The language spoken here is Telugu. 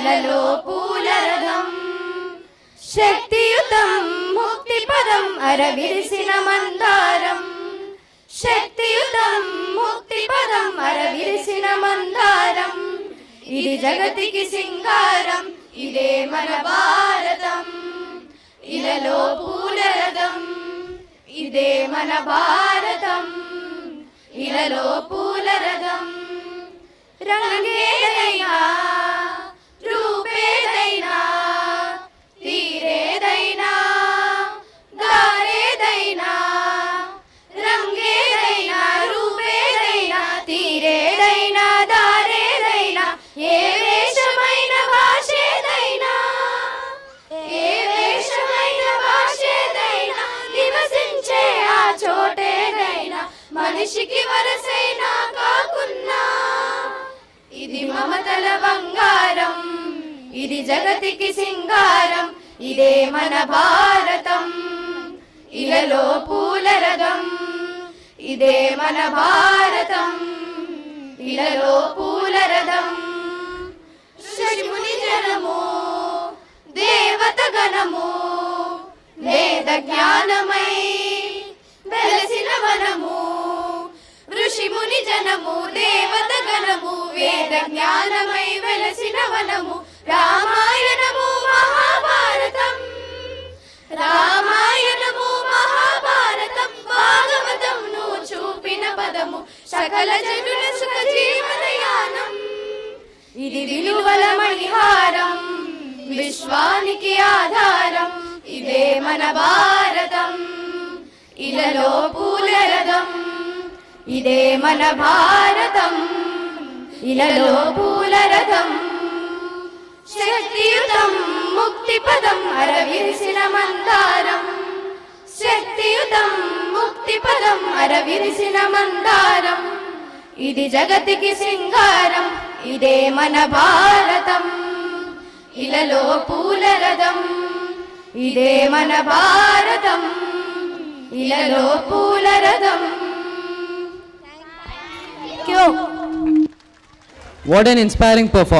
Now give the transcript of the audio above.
లలో పూలరథం శక్తియుతం ముక్తిపదం అరవిరిసిన మందారం శక్తియుతం ముక్తిపదం అరవిరిసిన మందారం ఇది జగతికి సింగారం ఇదే మన భారతం ఇలలో పూలరథం ఇదే మన భారతం ఇలలో పూలరథం రంగేదైనా రూపేదైనా తీరేదైనా దారేదైనా రంగేదైనా రూపేదైనా తీరేదైనా దారేదైనా ఏ వేషమైన భాషేదైనా ఏ వేషమైన భాషేదైనా నివసించే ఆ చోటేదైనా మనిషికి వరసైనా కాకున్నా ఇది మమతల బంగారం ఇది జగతికి సింగారం ఇదే మన భారతం ఇలలో పూలరథం ఇదే మన భారతం ఇలలో పూలరథం ఋషిముని జనము దేవత గణము వేద జ్ఞానమై వెలసిన వనము ఋషిముని జనము దేవత గణము వేద జ్ఞానమై వెలసిన వనము రామాయణము మహాభారతం రామాయణము మహాభారతం భాగవతం నువ్వు చూపిన పదము సకల జనుల సుఖ జీవనయానం ఇది విలువల మణిహారం విశ్వానికి ఆధారం ఇదే మన భారతం ఇలలో పూలరథం ఇదే మన భారతం ఇలలో పూలరథం శక్తియుతం ముక్తిపదం అరవిరిసిన మందారం శక్తియుతం ముక్తిపదం అరవిరిసిన మందారం ఇది జగతికి సింగారం ఇదే మన భారతం ఇలలో పూలరథం ఇదే మన భారతం ఇలలో పూలరథం. What an inspiring performance.